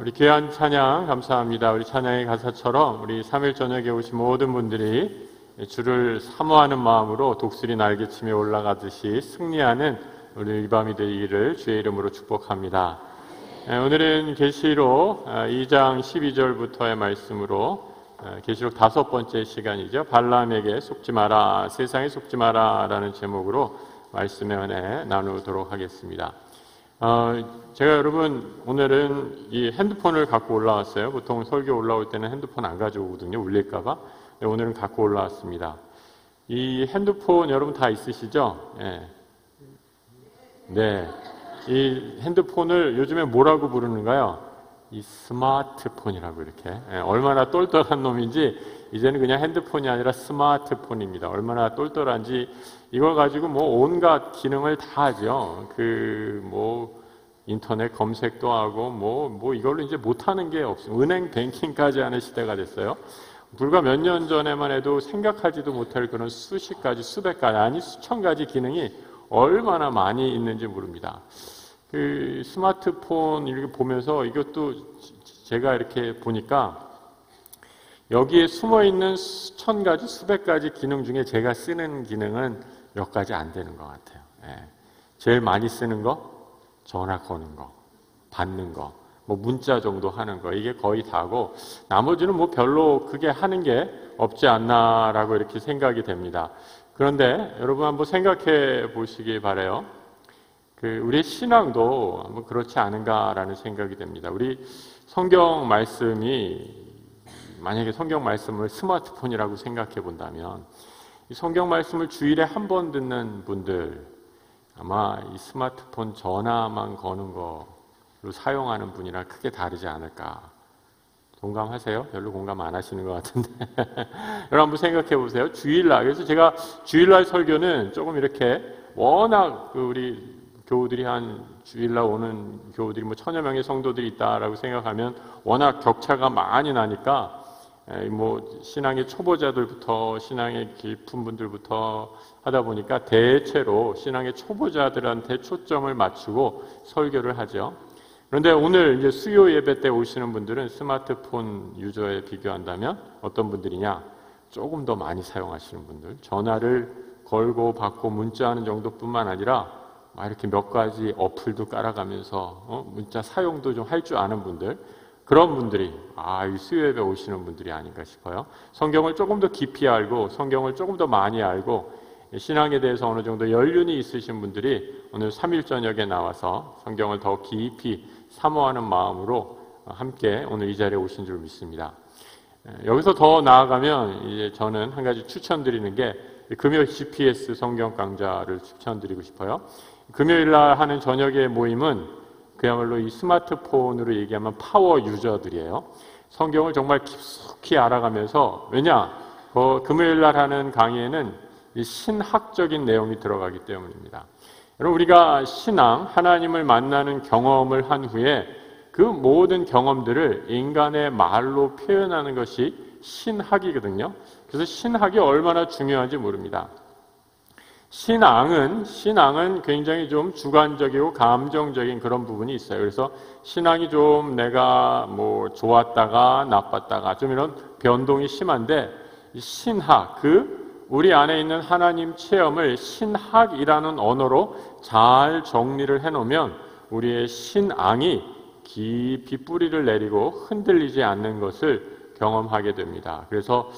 우리 귀한 찬양 감사합니다. 우리 찬양의 가사처럼 우리 3일 저녁에 오신 모든 분들이 주를 사모하는 마음으로 독수리 날개치며 올라가듯이 승리하는 우리 이 밤이 되기를 주의 이름으로 축복합니다. 오늘은 계시록 2장 12절부터의 말씀으로 계시록 5번째 시간이죠. 발람에게 속지 마라, 세상에 속지 마라 라는 제목으로 말씀의 은혜 나누도록 하겠습니다. 제가 여러분 오늘은 이 핸드폰을 갖고 올라왔어요. 보통 설교 올라올 때는 핸드폰 안 가져오거든요. 울릴까봐. 오늘은 갖고 올라왔습니다. 이 핸드폰 여러분 다 있으시죠? 네. 이 핸드폰을 요즘에 뭐라고 부르는가요? 이 스마트폰이라고 이렇게. 얼마나 똘똘한 놈인지 이제는 그냥 핸드폰이 아니라 스마트폰입니다. 얼마나 똘똘한지 이걸 가지고 뭐 온갖 기능을 다 하죠. 인터넷 검색도 하고 뭐 이걸로 이제 못하는 게 없어요. 은행 뱅킹까지 하는 시대가 됐어요. 불과 몇 년 전에만 해도 생각하지도 못할 그런 수십 가지, 수백 가지, 아니 수천 가지 기능이 얼마나 많이 있는지 모릅니다. 그 스마트폰 이렇게 보면서 이것도 제가 이렇게 보니까 여기에 숨어 있는 수천 가지, 수백 가지 기능 중에 제가 쓰는 기능은 몇 가지 안 되는 것 같아요. 제일 많이 쓰는 거, 전화 거는 거, 받는 거, 뭐 문자 정도 하는 거, 이게 거의 다고 나머지는 뭐 별로 크게 하는 게 없지 않나라고 이렇게 생각이 됩니다. 그런데 여러분 한번 생각해 보시기 바라요. 우리의 신앙도 한번 그렇지 않은가라는 생각이 됩니다. 우리 성경 말씀이 만약에 성경 말씀을 스마트폰이라고 생각해 본다면 이 성경 말씀을 주일에 한 번 듣는 분들 아마 이 스마트폰 전화만 거는 거로 사용하는 분이랑 크게 다르지 않을까. 공감하세요? 별로 공감 안 하시는 것 같은데. 여러분 한번 생각해 보세요. 주일날. 그래서 제가 주일날 설교는 조금 이렇게 워낙 우리 교우들이 주일날 오는 교우들이 뭐 1000여 명의 성도들이 있다라고 생각하면 워낙 격차가 많이 나니까 신앙의 초보자들부터 신앙의 깊은 분들부터 하다 보니까 대체로 신앙의 초보자들한테 초점을 맞추고 설교를 하죠. 그런데 오늘 이제 수요 예배 때 오시는 분들은 스마트폰 유저에 비교한다면 어떤 분들이냐? 조금 더 많이 사용하시는 분들. 전화를 걸고 받고 문자하는 정도뿐만 아니라 이렇게 몇 가지 어플도 깔아가면서 문자 사용도 좀 할 줄 아는 분들. 그런 분들이 이 수요 예배 오시는 분들이 아닌가 싶어요. 성경을 조금 더 깊이 알고 성경을 조금 더 많이 알고 신앙에 대해서 어느 정도 연륜이 있으신 분들이 오늘 3일 저녁에 나와서 성경을 더 깊이 사모하는 마음으로 함께 오늘 이 자리에 오신 줄 믿습니다. 여기서 더 나아가면 이제 저는 한 가지 추천드리는 게 금요 GPS 성경 강좌를 추천드리고 싶어요. 금요일 날 하는 저녁의 모임은 그야말로 이 스마트폰으로 얘기하면 파워 유저들이에요. 성경을 정말 깊숙이 알아가면서 금요일 날 하는 강의에는 이 신학적인 내용이 들어가기 때문입니다. 여러분 우리가 신앙, 하나님을 만나는 경험을 한 후에 그 모든 경험들을 인간의 말로 표현하는 것이 신학이거든요. 그래서 신학이 얼마나 중요한지 모릅니다. 신앙은 굉장히 좀 주관적이고 감정적인 그런 부분이 있어요. 그래서 신앙이 좀 내가 좋았다가 나빴다가 좀 이런 변동이 심한데 신학, 우리 안에 있는 하나님 체험을 신학이라는 언어로 잘 정리를 해놓으면 우리의 신앙이 깊이 뿌리를 내리고 흔들리지 않는 것을 경험하게 됩니다. 그래서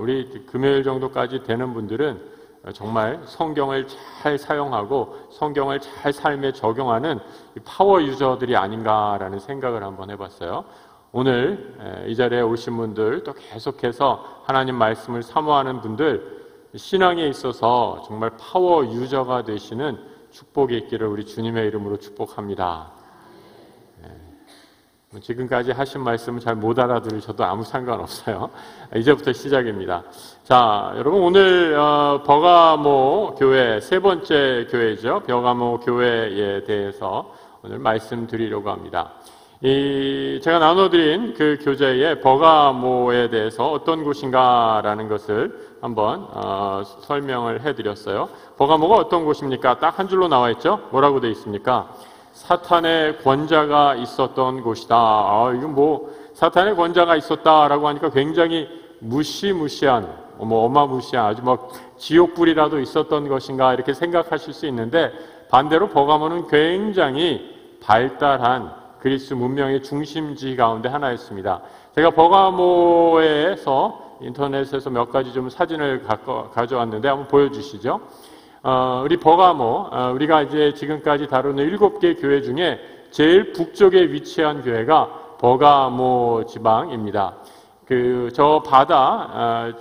우리 금요일 정도까지 되는 분들은 정말 성경을 잘 사용하고 성경을 잘 삶에 적용하는 파워 유저들이 아닌가라는 생각을 한번 해봤어요. 오늘 이 자리에 오신 분들 또 계속해서 하나님 말씀을 사모하는 분들 신앙에 있어서 정말 파워 유저가 되시는 축복이 있기를 우리 주님의 이름으로 축복합니다. 지금까지 하신 말씀은 잘 못 알아들으셔도 아무 상관없어요. 이제부터 시작입니다. 자, 여러분 오늘 버가모 교회 세 번째 교회죠. 버가모 교회에 대해서 오늘 말씀드리려고 합니다. 제가 나눠드린 그 교재에 버가모에 대해서 어떤 곳인가라는 것을 한번 설명을 해드렸어요. 버가모가 어떤 곳입니까? 딱 한 줄로 나와 있죠. 뭐라고 되어 있습니까? 사탄의 권자가 있었던 곳이다. 이건 뭐 사탄의 권자가 있었다라고 하니까 굉장히 무시무시한, 어마무시한 아주 뭐 지옥불이라도 있었던 것인가 이렇게 생각하실 수 있는데, 반대로 버가모는 굉장히 발달한 그리스 문명의 중심지 가운데 하나였습니다. 제가 버가모에서 인터넷에서 몇 가지 좀 사진을 가져왔는데 한번 보여주시죠. 우리 버가모, 우리가 이제 지금까지 다루는 7개 교회 중에 제일 북쪽에 위치한 교회가 버가모 지방입니다. 저 바다,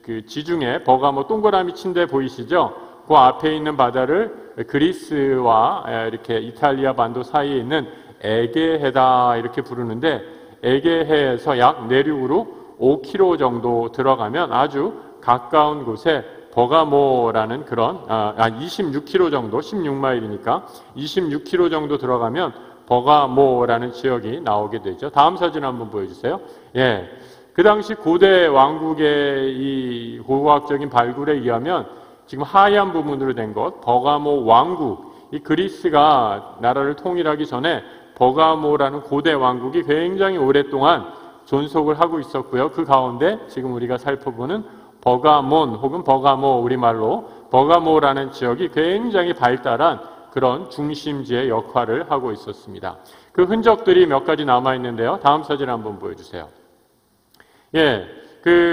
그 지중해 버가모 동그라미 친 데 보이시죠? 그 앞에 있는 바다를 그리스와 이렇게 이탈리아 반도 사이에 있는 에게해다 이렇게 부르는데, 에게해에서 약 내륙으로 5km 정도 들어가면 아주 가까운 곳에 버가모라는 그런 26km 정도, 16마일이니까 26km 정도 들어가면 버가모라는 지역이 나오게 되죠. 다음 사진 한번 보여주세요. 예, 그 당시 고대 왕국의 이 고고학적인 발굴에 의하면 지금 하얀 부분으로 된 것, 버가모 왕국, 이 그리스가 나라를 통일하기 전에 버가모라는 고대 왕국이 굉장히 오랫동안 존속을 하고 있었고요. 그 가운데 지금 우리가 살펴보는 버가몬 혹은 버가모, 우리말로 버가모라는 지역이 굉장히 발달한 그런 중심지의 역할을 하고 있었습니다. 그 흔적들이 몇 가지 남아 있는데요. 다음 사진 한번 보여주세요. 예,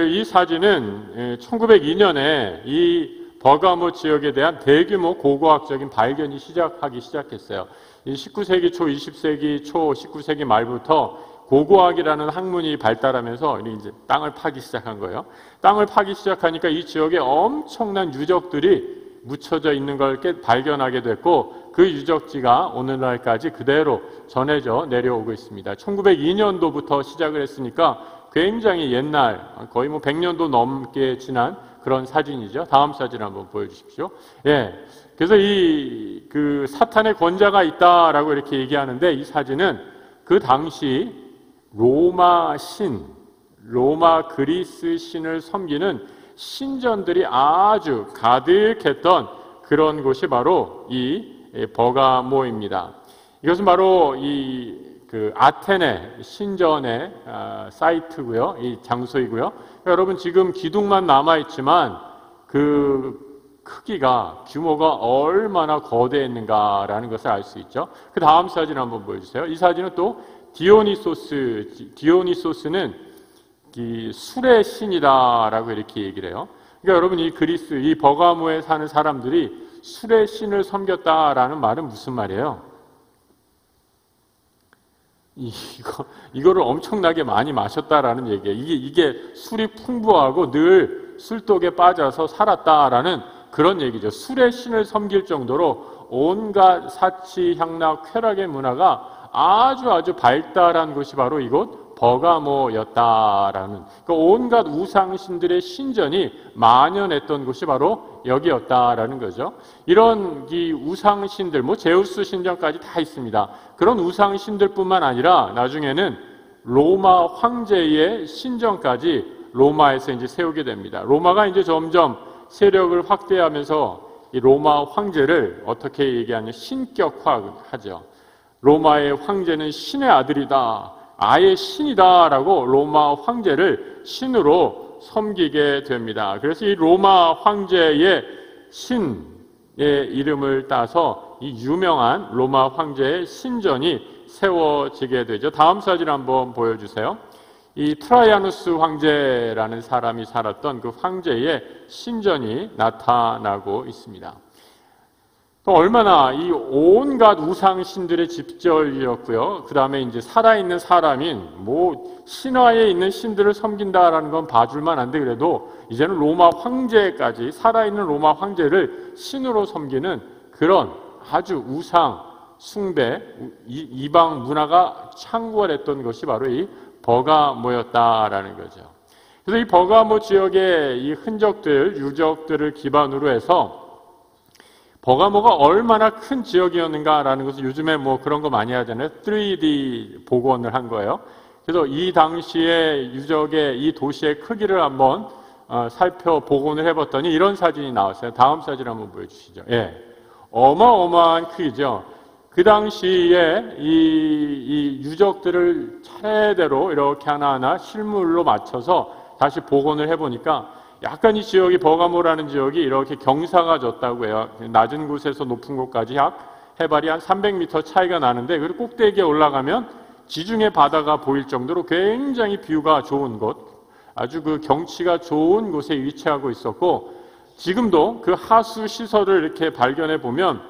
이 사진은 1902년에 이 버가모 지역에 대한 대규모 고고학적인 발견이 시작하기 시작했어요. 이 19세기 초, 20세기 초, 19세기 말부터 고고학이라는 학문이 발달하면서 이제 땅을 파기 시작한 거예요. 땅을 파기 시작하니까 이 지역에 엄청난 유적들이 묻혀져 있는 걸 발견하게 됐고, 그 유적지가 오늘날까지 그대로 전해져 내려오고 있습니다. 1902년도부터 시작을 했으니까 굉장히 옛날, 거의 뭐 100년도 넘게 지난 그런 사진이죠. 다음 사진 한번 보여주십시오. 예. 그래서 그 사탄의 권자가 있다라고 이렇게 얘기하는데, 이 사진은 그 당시 로마 그리스 신을 섬기는 신전들이 아주 가득했던 그런 곳이 바로 이 버가모입니다. 이것은 바로 그 아테네 신전의 사이트고요, 이 장소이고요. 그러니까 여러분 지금 기둥만 남아 있지만 그 크기가, 규모가 얼마나 거대했는가라는 것을 알 수 있죠. 그 다음 사진 한번 보여주세요. 이 사진은 또 디오니소스는 이 술의 신이다라고 이렇게 얘기를 해요. 그러니까 여러분 이 그리스, 이 버가모에 사는 사람들이 술의 신을 섬겼다라는 말은 무슨 말이에요? 이거를 엄청나게 많이 마셨다라는 얘기예요. 이게 술이 풍부하고 늘 술독에 빠져서 살았다라는 그런 얘기죠. 술의 신을 섬길 정도로 온갖 사치, 향락, 쾌락의 문화가 아주 발달한 곳이 바로 이곳 버가모였다라는, 그러니까 온갖 우상신들의 신전이 만연했던 곳이 바로 여기였다라는 거죠. 이런 이 우상신들, 뭐 제우스 신전까지 다 있습니다. 그런 우상신들뿐만 아니라 나중에는 로마 황제의 신전까지 로마에서 이제 세우게 됩니다. 로마가 이제 점점 세력을 확대하면서 이 로마 황제를 어떻게 얘기하냐, 신격화하죠. 로마의 황제는 신의 아들이다, 아예 신이다라고 로마 황제를 신으로 섬기게 됩니다. 그래서 이 로마 황제의 신의 이름을 따서 이 유명한 로마 황제의 신전이 세워지게 되죠. 다음 사진 한번 보여주세요. 이 트라이아누스 황제라는 사람이 살았던 그 황제의 신전이 나타나고 있습니다. 또 얼마나 이 온갖 우상신들의 집절이었고요. 그 다음에 이제 살아있는 사람인 뭐 신화에 있는 신들을 섬긴다라는 건 봐줄만 한데, 그래도 이제는 로마 황제까지, 살아있는 로마 황제를 신으로 섬기는 그런 아주 우상 숭배, 이방 문화가 창궐했던 것이 바로 이 버가모였다라는 거죠. 그래서 이 버가모 지역의 이 흔적들, 유적들을 기반으로 해서 버가모가 얼마나 큰 지역이었는가라는 것을 요즘에 뭐 그런 거 많이 하잖아요. 3D 복원을 한 거예요. 그래서 이 당시의 유적의 이 도시의 크기를 한번 복원을 해봤더니 이런 사진이 나왔어요. 다음 사진 한번 보여주시죠. 예, 어마어마한 크기죠. 그 당시에 이 유적들을 차례대로 이렇게 하나하나 실물로 맞춰서 다시 복원을 해보니까 약간 이 지역이 버가모라는 지역이 이렇게 경사가 졌다고 해요. 낮은 곳에서 높은 곳까지 해발이 한 300m 차이가 나는데, 그리고 꼭대기에 올라가면 지중해 바다가 보일 정도로 굉장히 뷰가 좋은 곳, 아주 그 경치가 좋은 곳에 위치하고 있었고, 지금도 그 하수 시설을 이렇게 발견해 보면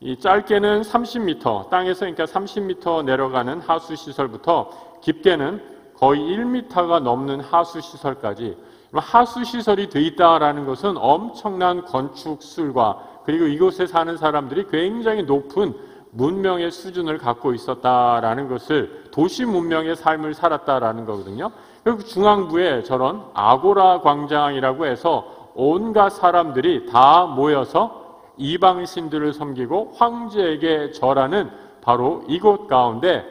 이 짧게는 30m, 땅에서 그러니까 30m 내려가는 하수 시설부터 깊게는 거의 1m가 넘는 하수 시설까지, 하수 시설이 돼 있다라는 것은 엄청난 건축술과 그리고 이곳에 사는 사람들이 굉장히 높은 문명의 수준을 갖고 있었다라는 것을, 도시 문명의 삶을 살았다라는 거거든요. 그리고 중앙부에 저런 아고라 광장이라고 해서 온갖 사람들이 다 모여서 이방신들을 섬기고 황제에게 절하는 바로 이곳 가운데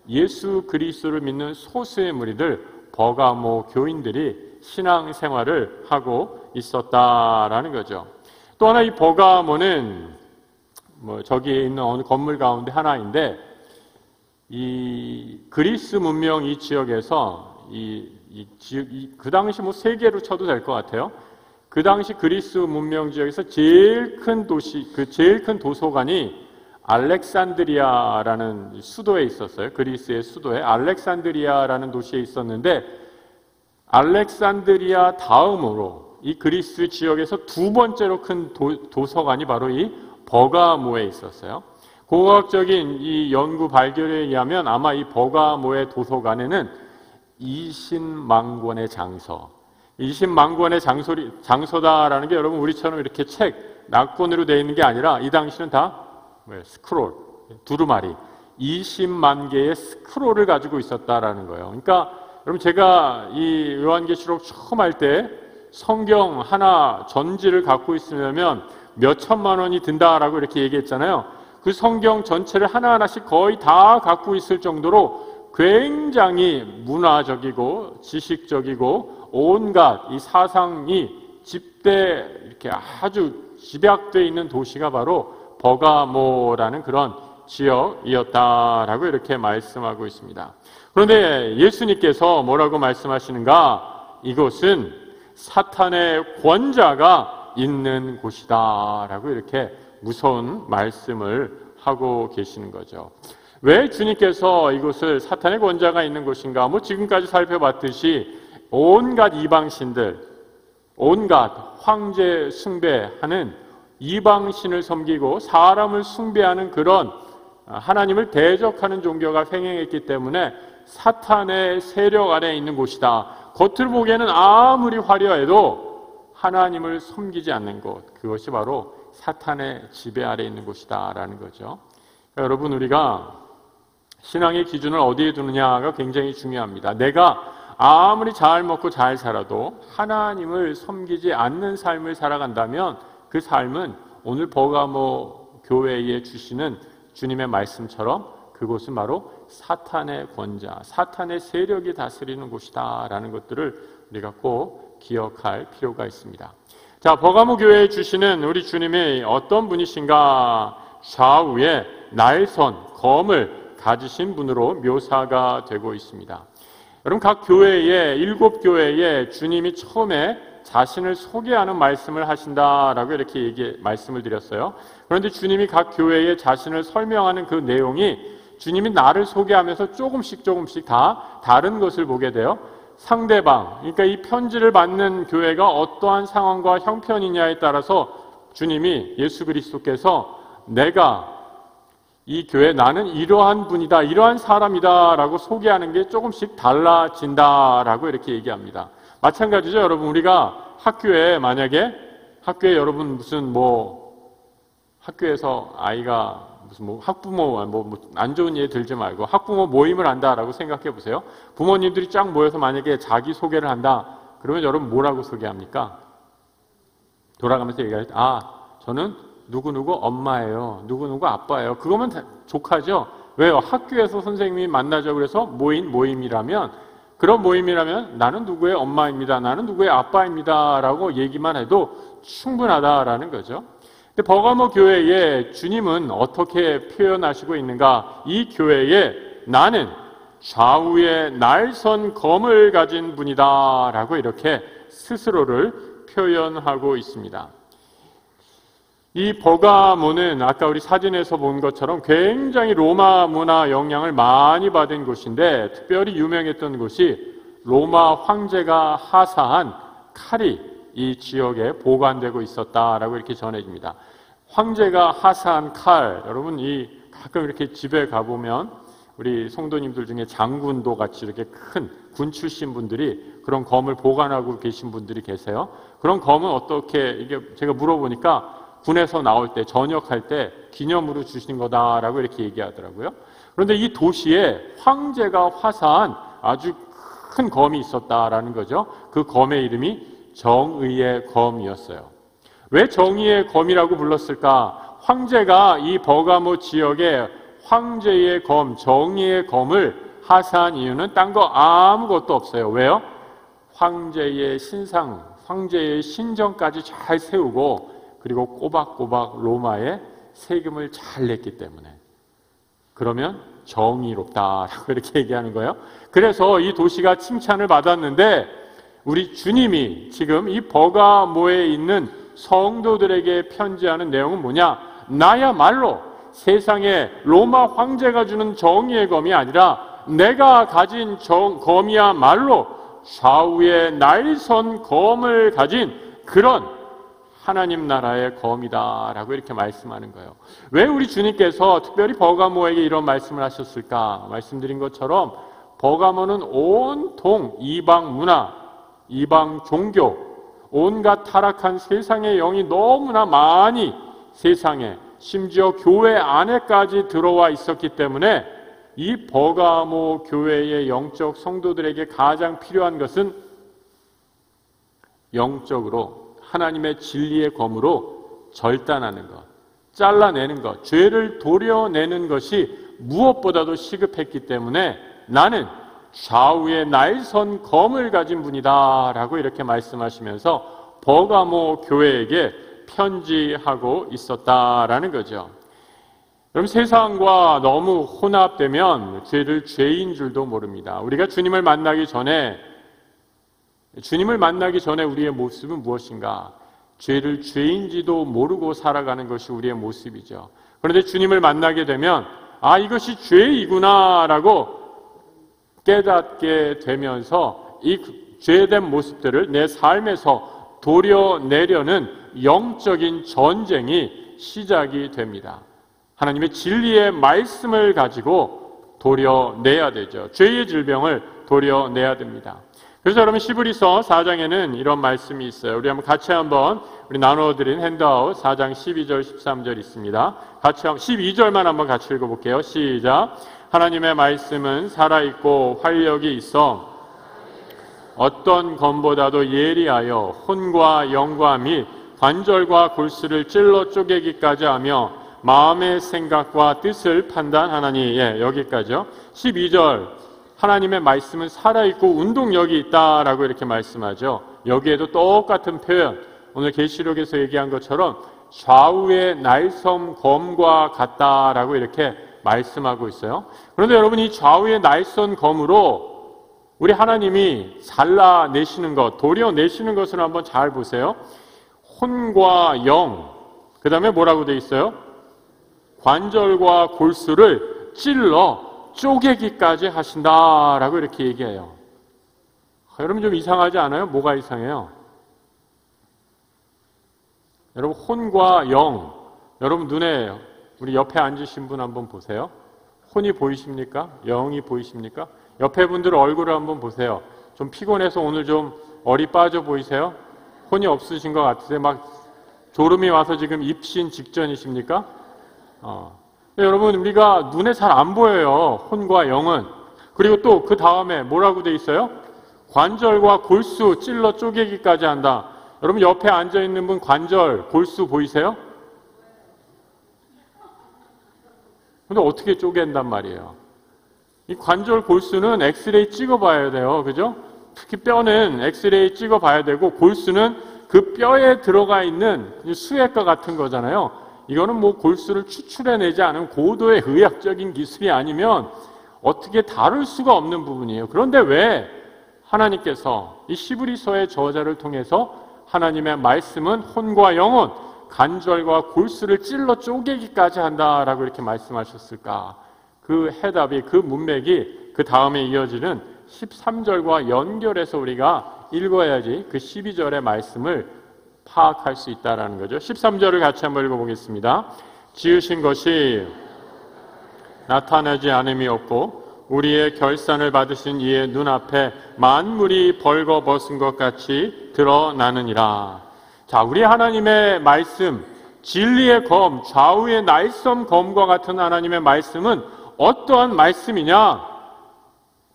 예수 그리스도를 믿는 소수의 무리들, 버가모 교인들이 신앙생활을 하고 있었다라는 거죠. 또 하나 이 버가모는 저기에 있는 어느 건물 가운데 하나인데, 이 그리스 문명 이 지역에서 그 당시 세계로 쳐도 될 것 같아요. 그 당시 그리스 문명 지역에서 제일 큰 도시, 제일 큰 도서관이 알렉산드리아라는 수도에 있었어요. 그리스의 수도에 알렉산드리아라는 도시에 있었는데, 알렉산드리아 다음으로 이 그리스 지역에서 두 번째로 큰 도서관이 바로 이 버가모에 있었어요. 고고학적인 이 연구 발견에 의하면 아마 이 버가모의 도서관에는 20만 권의 장서, 20만 권의 장서다라는 게 여러분 우리처럼 이렇게 책, 낙권으로 되어 있는 게 아니라 이 당시는 다 스크롤, 두루마리, 20만 개의 스크롤을 가지고 있었다라는 거예요. 그러니까 여러분 제가 이 요한계시록 처음 할 때 성경 하나 전지를 갖고 있으려면 몇 천만 원이 든다라고 이렇게 얘기했잖아요. 그 성경 전체를 하나하나씩 거의 다 갖고 있을 정도로 굉장히 문화적이고 지식적이고 온갖 이 사상이 이렇게 아주 집약되어 있는 도시가 바로 버가모라는 그런 지역이었다라고 이렇게 말씀하고 있습니다. 그런데 예수님께서 뭐라고 말씀하시는가? 이곳은 사탄의 권자가 있는 곳이다 라고 이렇게 무서운 말씀을 하고 계시는 거죠. 왜 주님께서 이곳을 사탄의 권자가 있는 곳인가? 지금까지 살펴봤듯이 온갖 이방신들, 온갖 황제 숭배하는 이방신을 섬기고 사람을 숭배하는 그런 하나님을 대적하는 종교가 횡행했기 때문에 사탄의 세력 아래에 있는 곳이다. 겉으로 보기에는 아무리 화려해도 하나님을 섬기지 않는 곳, 그것이 바로 사탄의 지배 아래에 있는 곳이다 라는 거죠. 그러니까 여러분, 우리가 신앙의 기준을 어디에 두느냐가 굉장히 중요합니다. 내가 아무리 잘 먹고 잘 살아도 하나님을 섬기지 않는 삶을 살아간다면 그 삶은 오늘 버가모 교회에 주시는 주님의 말씀처럼 그곳은 바로 사탄의 권자, 사탄의 세력이 다스리는 곳이다 라는 것들을 우리가 꼭 기억할 필요가 있습니다. 자, 버가모 교회에 주시는 우리 주님이 어떤 분이신가? 좌우에 날선, 검을 가지신 분으로 묘사가 되고 있습니다. 여러분, 각 교회에, 7교회에 주님이 처음에 자신을 소개하는 말씀을 하신다라고 이렇게 말씀을 드렸어요. 그런데 주님이 각 교회에 자신을 설명하는 그 내용이 주님이 나를 소개하면서 조금씩 다 다른 것을 보게 돼요. 상대방, 그러니까 이 편지를 받는 교회가 어떠한 상황과 형편이냐에 따라서 주님이, 예수 그리스도께서 내가 이 교회, 나는 이러한 분이다, 이러한 사람이다 라고 소개하는 게 조금씩 달라진다라고 이렇게 얘기합니다. 마찬가지죠. 여러분, 우리가 학교에 만약에 학교에 여러분 무슨 학교에서 아이가 무슨 학부모 안 좋은 예 들지 말고 학부모 모임을 한다라고 생각해 보세요. 부모님들이 쫙 모여서 만약에 자기 소개를 한다. 그러면 여러분 뭐라고 소개합니까? 돌아가면서 얘기할 때 저는 누구누구 엄마예요. 누구누구 아빠예요. 그거면 족하죠. 왜요? 학교에서 선생님이 만나자고 그래서 모임이라면, 그런 모임이라면 나는 누구의 엄마입니다. 나는 누구의 아빠입니다. 라고 얘기만 해도 충분하다라는 거죠. 근데 버가모 교회에 주님은 어떻게 표현하시고 있는가? 이 교회에 나는 좌우에 날선 검을 가진 분이다 라고 이렇게 스스로를 표현하고 있습니다. 이 버가모는 아까 우리 사진에서 본 것처럼 굉장히 로마 문화 영향을 많이 받은 곳인데, 특별히 유명했던 곳이 로마 황제가 하사한 칼이 이 지역에 보관되고 있었다라고 이렇게 전해집니다. 황제가 하사한 칼, 여러분 가끔 이렇게 집에 가보면 우리 성도님들 중에 장군도 같이 이렇게 큰 군 출신 분들이 그런 검을 보관하고 계신 분들이 계세요. 그런 검은 어떻게, 이게 제가 물어보니까 군에서 나올 때, 전역할 때 기념으로 주신 거다라고 이렇게 얘기하더라고요. 그런데 이 도시에 황제가 화사한 아주 큰 검이 있었다라는 거죠. 그 검의 이름이 정의의 검이었어요. 왜 정의의 검이라고 불렀을까? 황제가 이 버가모 지역에 황제의 검, 정의의 검을 하사한 이유는 딴 거 아무것도 없어요. 왜요? 황제의 신상, 황제의 신정까지 잘 세우고, 그리고 꼬박꼬박 로마에 세금을 잘 냈기 때문에. 그러면 정의롭다라고 이렇게 얘기하는 거예요. 그래서 이 도시가 칭찬을 받았는데, 우리 주님이 지금 이 버가모에 있는 성도들에게 편지하는 내용은 뭐냐? 나야말로 세상에 로마 황제가 주는 정의의 검이 아니라 내가 가진 검이야말로 좌우에 날선 검을 가진 그런 하나님 나라의 검이다라고 이렇게 말씀하는 거예요. 왜 우리 주님께서 특별히 버가모에게 이런 말씀을 하셨을까? 말씀드린 것처럼 버가모는 온통 이방 문화, 이방 종교, 온갖 타락한 세상의 영이 너무나 많이 세상에, 심지어 교회 안에까지 들어와 있었기 때문에 이 버가모 교회의 영적 성도들에게 가장 필요한 것은 영적으로 하나님의 진리의 검으로 절단하는 것, 잘라내는 것, 죄를 도려내는 것이 무엇보다도 시급했기 때문에 나는 좌우에 날선 검을 가진 분이다 라고 이렇게 말씀하시면서 버가모 교회에게 편지하고 있었다라는 거죠. 그럼 세상과 너무 혼합되면 죄를 죄인 줄도 모릅니다. 우리가 주님을 만나기 전에 우리의 모습은 무엇인가? 죄를 죄인지도 모르고 살아가는 것이 우리의 모습이죠. 그런데 주님을 만나게 되면 이것이 죄이구나 라고 깨닫게 되면서 이 죄된 모습들을 내 삶에서 도려내려는 영적인 전쟁이 시작이 됩니다. 하나님의 진리의 말씀을 가지고 도려내야 되죠. 죄의 질병을 도려내야 됩니다. 그래서 여러분 히브리서 4장에는 이런 말씀이 있어요. 우리 한번 같이 우리 나눠드린 핸드아웃 4장 12절 13절 있습니다. 같이 12절만 한번 같이 읽어볼게요. 시작. 하나님의 말씀은 살아있고 활력이 있어 어떤 검보다도 예리하여 혼과 영과 및 관절과 골수를 찔러 쪼개기까지 하며 마음의 생각과 뜻을 판단하나니. 여기까지요. 12절 하나님의 말씀은 살아있고 운동력이 있다라고 이렇게 말씀하죠. 여기에도 똑같은 표현, 오늘 계시록에서 얘기한 것처럼 좌우의 날선 검과 같다라고 이렇게 말씀하고 있어요. 그런데 여러분, 이 좌우의 날선 검으로 우리 하나님이 잘라내시는 것, 도려내시는 것을 한번 잘 보세요. 혼과 영, 그 다음에 뭐라고 돼 있어요? 관절과 골수를 찔러 쪼개기까지 하신다라고 이렇게 얘기해요. 여러분 좀 이상하지 않아요? 뭐가 이상해요? 여러분 혼과 영, 여러분 눈에 우리 옆에 앉으신 분 한번 보세요. 혼이 보이십니까? 영이 보이십니까? 옆에 분들 얼굴을 한번 보세요. 좀 피곤해서 오늘 좀 얼이 빠져 보이세요? 혼이 없으신 것 같으세요? 막 졸음이 와서 지금 입신 직전이십니까? 여러분 우리가 눈에 잘 안 보여요. 혼과 영은. 그리고 또 그 다음에 뭐라고 돼 있어요? 관절과 골수 찔러 쪼개기까지 한다. 여러분 옆에 앉아있는 분 관절, 골수 보이세요? 근데 어떻게 쪼갠단 말이에요? 이 관절, 골수는 엑스레이 찍어봐야 돼요. 그죠? 특히 뼈는 엑스레이 찍어봐야 되고 골수는 그 뼈에 들어가 있는 수액과 같은 거잖아요. 이거는 뭐 골수를 추출해내지 않은 고도의 의학적인 기술이 아니면 어떻게 다룰 수가 없는 부분이에요. 그런데 왜 하나님께서 이 시브리서의 저자를 통해서 하나님의 말씀은 혼과 영혼, 관절과 골수를 찔러 쪼개기까지 한다라고 이렇게 말씀하셨을까? 그 해답이, 그 문맥이 그 다음에 이어지는 13절과 연결해서 우리가 읽어야지 그 12절의 말씀을 파악할 수 있다는 거죠. 13절을 같이 한번 읽어보겠습니다. 지으신 것이 나타나지 않음이 없고 우리의 결산을 받으신 이의 눈앞에 만물이 벌거벗은 것 같이 드러나느니라. 자, 우리 하나님의 말씀, 진리의 검, 좌우의 날섬 검과 같은 하나님의 말씀은 어떠한 말씀이냐?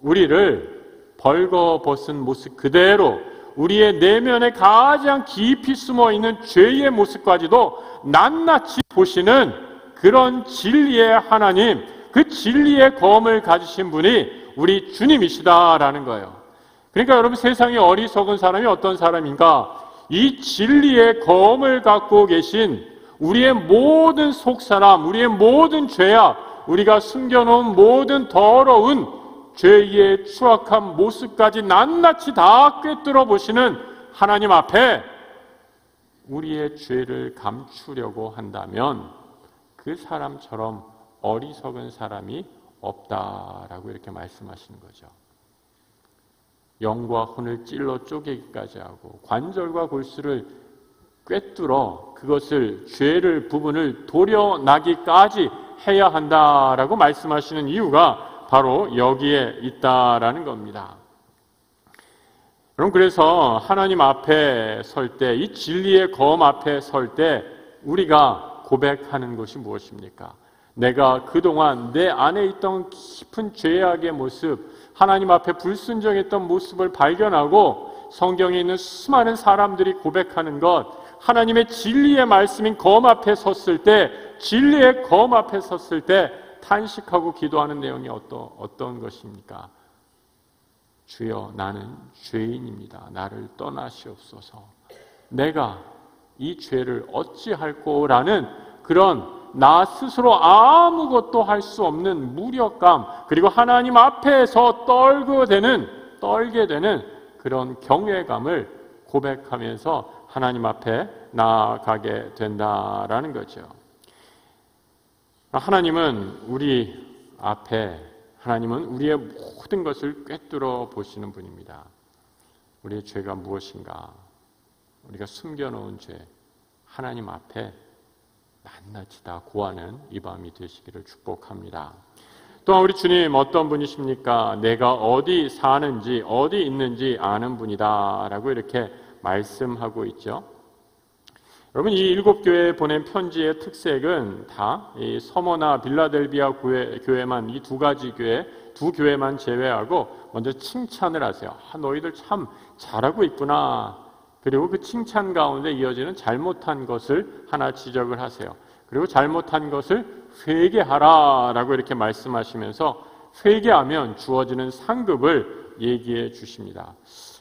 우리를 벌거벗은 모습 그대로 우리의 내면에 가장 깊이 숨어있는 죄의 모습까지도 낱낱이 보시는 그런 진리의 하나님, 그 진리의 검을 가지신 분이 우리 주님이시다라는 거예요. 그러니까 여러분, 세상에 어리석은 사람이 어떤 사람인가? 이 진리의 검을 갖고 계신 우리의 모든 속사람, 우리의 모든 죄악, 우리가 숨겨놓은 모든 더러운 죄의 추악한 모습까지 낱낱이 다 꿰뚫어 보시는 하나님 앞에 우리의 죄를 감추려고 한다면 그 사람처럼 어리석은 사람이 없다라고 이렇게 말씀하시는 거죠. 영과 혼을 찔러 쪼개기까지 하고 관절과 골수를 꿰뚫어 그것을 죄를 부분을 도려나기까지 해야 한다라고 말씀하시는 이유가 바로 여기에 있다라는 겁니다. 여러분, 그래서 하나님 앞에 설 때, 이 진리의 검 앞에 설 때 우리가 고백하는 것이 무엇입니까? 내가 그동안 내 안에 있던 깊은 죄악의 모습, 하나님 앞에 불순종했던 모습을 발견하고 성경에 있는 수많은 사람들이 고백하는 것, 하나님의 진리의 말씀인 검 앞에 섰을 때, 진리의 검 앞에 섰을 때 탄식하고 기도하는 내용이 어떤 것입니까? 주여, 나는 죄인입니다. 나를 떠나시옵소서. 내가 이 죄를 어찌할꼬라는 그런 나 스스로 아무것도 할 수 없는 무력감, 그리고 하나님 앞에서 떨게 되는 그런 경외감을 고백하면서 하나님 앞에 나아가게 된다라는 거죠. 하나님은 우리의 모든 것을 꿰뚫어 보시는 분입니다. 우리의 죄가 무엇인가? 우리가 숨겨놓은 죄, 하나님 앞에 낱낱이 다 고하는 이 밤이 되시기를 축복합니다. 또한 우리 주님 어떤 분이십니까? 내가 어디 사는지 어디 있는지 아는 분이다 라고 이렇게 말씀하고 있죠. 여러분, 이 7교회에 보낸 편지의 특색은 다 이 서머나 빌라델비아 교회만, 이 두 교회만 제외하고 먼저 칭찬을 하세요. 너희들 참 잘하고 있구나. 그리고 그 칭찬 가운데 이어지는 잘못한 것을 하나 지적을 하세요. 그리고 잘못한 것을 회개하라 라고 이렇게 말씀하시면서 회개하면 주어지는 상급을 얘기해 주십니다.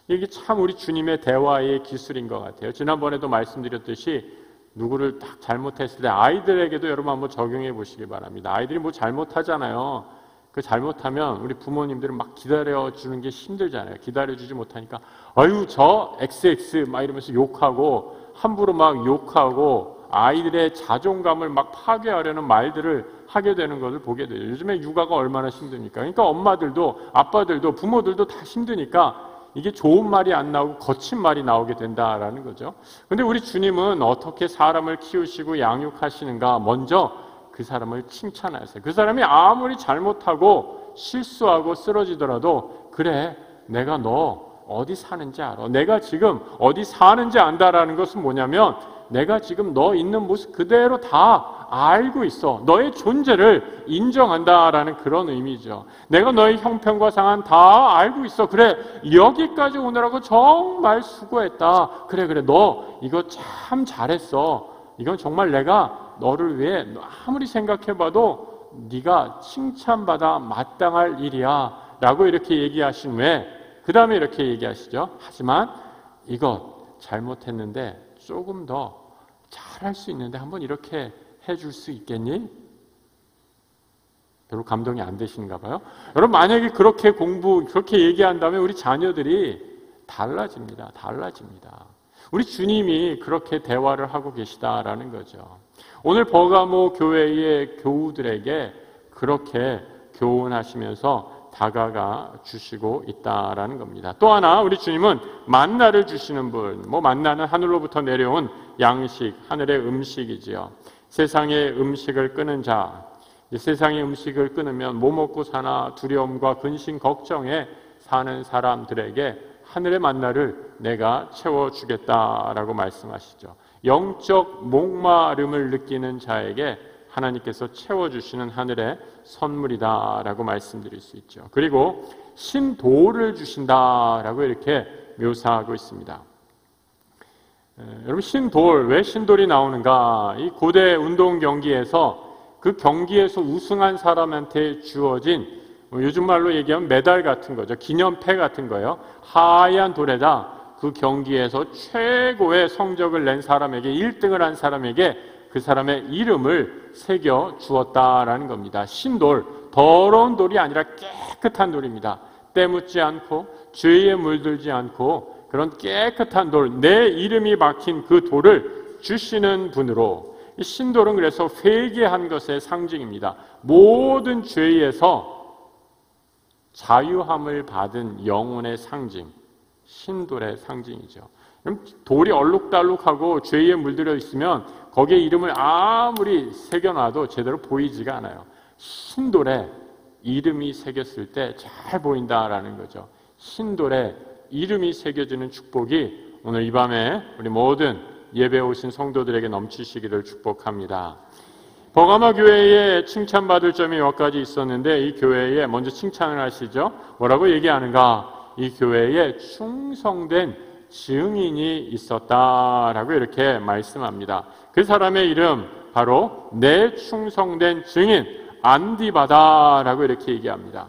이게 참 우리 주님의 대화의 기술인 것 같아요. 지난번에도 말씀드렸듯이 누구를 딱 잘못했을 때 아이들에게도 여러분 한번 적용해 보시기 바랍니다. 아이들이 뭐 잘못하잖아요. 그 잘못하면 우리 부모님들은 막 기다려주는 게 힘들잖아요. 기다려주지 못하니까 아유 저 XX 막 이러면서 욕하고 함부로 막 욕하고 아이들의 자존감을 막 파괴하려는 말들을 하게 되는 것을 보게 돼요. 요즘에 육아가 얼마나 힘듭니까? 그러니까 엄마들도 아빠들도 부모들도 다 힘드니까 이게 좋은 말이 안 나오고 거친 말이 나오게 된다라는 거죠. 근데 우리 주님은 어떻게 사람을 키우시고 양육하시는가? 먼저 그 사람을 칭찬하세요. 그 사람이 아무리 잘못하고 실수하고 쓰러지더라도 그래, 내가 너 어디 사는지 알아. 내가 지금 어디 사는지 안다라는 것은 뭐냐면 내가 지금 너 있는 모습 그대로 다 알고 있어. 너의 존재를 인정한다라는 그런 의미죠. 내가 너의 형편과 상황 다 알고 있어. 그래, 여기까지 오느라고 정말 수고했다. 그래, 너 이거 참 잘했어. 이건 정말 내가 너를 위해 아무리 생각해봐도 네가 칭찬받아 마땅할 일이야 라고 이렇게 얘기하신 후에 그 다음에 이렇게 얘기하시죠. 하지만 이것 잘못했는데 조금 더 잘할 수 있는데 한번 이렇게 해줄 수 있겠니? 별로 감동이 안 되시는가 봐요. 여러분, 만약에 그렇게 얘기한다면 우리 자녀들이 달라집니다. 우리 주님이 그렇게 대화를 하고 계시다라는 거죠. 오늘 버가모 교회의 교우들에게 그렇게 교훈하시면서 다가가 주시고 있다라는 겁니다. 또 하나, 우리 주님은 만나를 주시는 분, 만나는 하늘로부터 내려온 양식, 하늘의 음식이지요. 세상의 음식을 끊은 자, 세상의 음식을 끊으면 뭐 먹고 사나 두려움과 근심, 걱정에 사는 사람들에게 하늘의 만나를 내가 채워주겠다라고 말씀하시죠. 영적 목마름을 느끼는 자에게 하나님께서 채워주시는 하늘의 선물이다라고 말씀드릴 수 있죠. 그리고 신도를 주신다라고 이렇게 묘사하고 있습니다. 여러분, 신돌, 왜 신돌이 나오는가? 이 고대 운동 경기에서 그 경기에서 우승한 사람한테 주어진, 요즘 말로 얘기하면 메달 같은 거죠. 기념패 같은 거예요. 하얀 돌에다 그 경기에서 최고의 성적을 낸 사람에게, 1등을 한 사람에게 그 사람의 이름을 새겨 주었다라는 겁니다. 신돌, 더러운 돌이 아니라 깨끗한 돌입니다. 때 묻지 않고 죄에 물들지 않고 그런 깨끗한 돌, 내 이름이 박힌 그 돌을 주시는 분으로, 이 신돌은 그래서 회개한 것의 상징입니다. 모든 죄에서 자유함을 받은 영혼의 상징, 신돌의 상징이죠. 그럼 돌이 얼룩달룩하고 죄에 물들어 있으면 거기에 이름을 아무리 새겨놔도 제대로 보이지가 않아요. 신돌에 이름이 새겼을 때 잘 보인다라는 거죠. 신돌에 이름이 새겨지는 축복이 오늘 이 밤에 우리 모든 예배 오신 성도들에게 넘치시기를 축복합니다. 버가모 교회에 칭찬받을 점이 몇 가지 있었는데, 이 교회에 먼저 칭찬을 하시죠. 뭐라고 얘기하는가? 이 교회에 충성된 증인이 있었다라고 이렇게 말씀합니다. 그 사람의 이름 바로 내 충성된 증인 안디바다라고 이렇게 얘기합니다.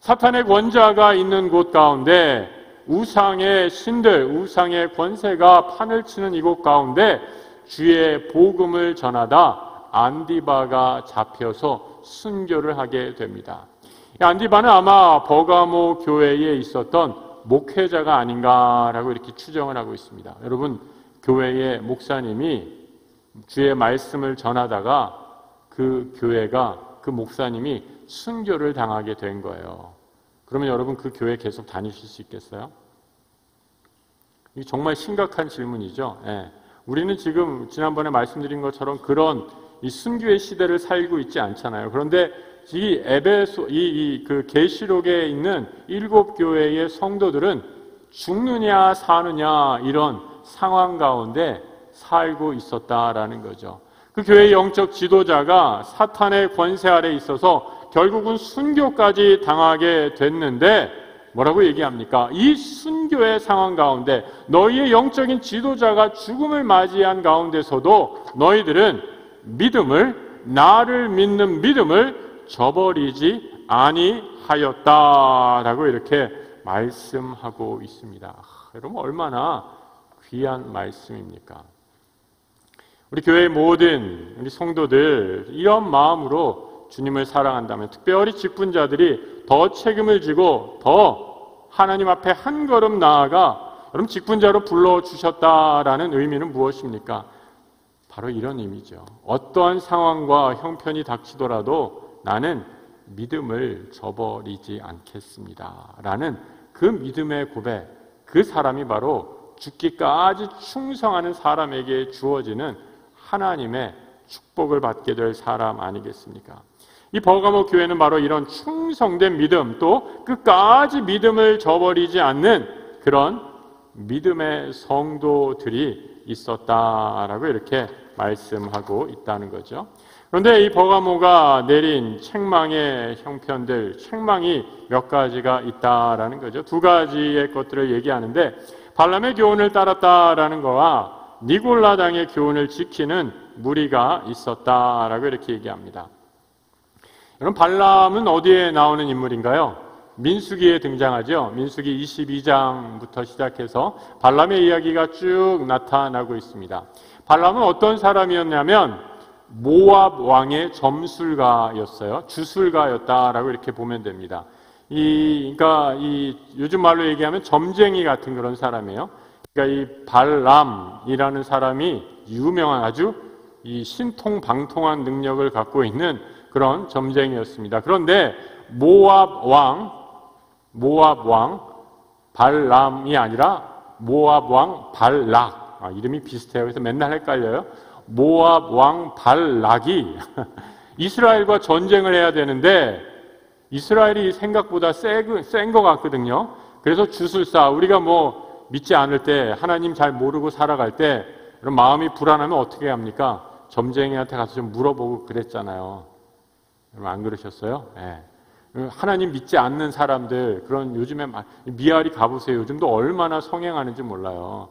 사탄의 권자가 있는 곳 가운데, 우상의 신들, 우상의 권세가 판을 치는 이곳 가운데 주의 복음을 전하다 안디바가 잡혀서 순교를 하게 됩니다. 안디바는 아마 버가모 교회에 있었던 목회자가 아닌가라고 이렇게 추정을 하고 있습니다. 여러분, 교회의 목사님이 주의 말씀을 전하다가 그 교회가, 그 목사님이 순교를 당하게 된 거예요. 그러면 여러분, 그 교회 계속 다니실 수 있겠어요? 이게 정말 심각한 질문이죠. 우리는 지금 지난번에 말씀드린 것처럼 그런 이 순교의 시대를 살고 있지 않잖아요. 그런데 이 에베소, 그 계시록에 있는 7교회의 성도들은 죽느냐 사느냐 이런 상황 가운데 살고 있었다라는 거죠. 그 교회의 영적 지도자가 사탄의 권세 아래 있어서 결국은 순교까지 당하게 됐는데 뭐라고 얘기합니까? 이 순교의 상황 가운데 너희의 영적인 지도자가 죽음을 맞이한 가운데서도 너희들은 믿음을, 나를 믿는 믿음을 저버리지 아니하였다라고 이렇게 말씀하고 있습니다. 여러분, 얼마나 귀한 말씀입니까? 우리 교회의 모든 우리 성도들 이런 마음으로 주님을 사랑한다면, 특별히 직분자들이 더 책임을 지고 더 하나님 앞에 한 걸음 나아가 여러분 직분자로 불러주셨다라는 의미는 무엇입니까? 바로 이런 의미죠. 어떠한 상황과 형편이 닥치더라도 나는 믿음을 저버리지 않겠습니다 라는 그 믿음의 고백, 그 사람이 바로 죽기까지 충성하는 사람에게 주어지는 하나님의 축복을 받게 될 사람 아니겠습니까? 이 버가모 교회는 바로 이런 충성된 믿음, 또 끝까지 믿음을 저버리지 않는 그런 믿음의 성도들이 있었다라고 이렇게 말씀하고 있다는 거죠. 그런데 이 버가모가 내린 책망의 형편들, 책망이 몇 가지가 있다라는 거죠. 두 가지의 것들을 얘기하는데, 발람의 교훈을 따랐다라는 거와 니골라당의 교훈을 지키는 무리가 있었다라고 이렇게 얘기합니다. 여러분, 발람은 어디에 나오는 인물인가요? 민수기에 등장하죠. 민수기 22장부터 시작해서 발람의 이야기가 쭉 나타나고 있습니다. 발람은 어떤 사람이었냐면 모압 왕의 점술가였어요. 주술가였다라고 이렇게 보면 됩니다. 그러니까 요즘 말로 얘기하면 점쟁이 같은 그런 사람이에요. 그러니까 이 발람이라는 사람이 유명한 아주 이 신통방통한 능력을 갖고 있는 그런 점쟁이였습니다. 그런데 모압 왕 발람이 아니라 모압 왕 발락. 이름이 비슷해요. 그래서 맨날 헷갈려요. 모압 왕 발락이 이스라엘과 전쟁을 해야 되는데 이스라엘이 생각보다 센 것 같거든요. 그래서 주술사, 우리가 뭐 믿지 않을 때, 하나님 잘 모르고 살아갈 때 그런 마음이 불안하면 어떻게 합니까? 점쟁이한테 가서 좀 물어보고 그랬잖아요. 여러분 안 그러셨어요? 네. 하나님 믿지 않는 사람들, 그런 요즘에 미아리 가보세요. 요즘도 얼마나 성행하는지 몰라요.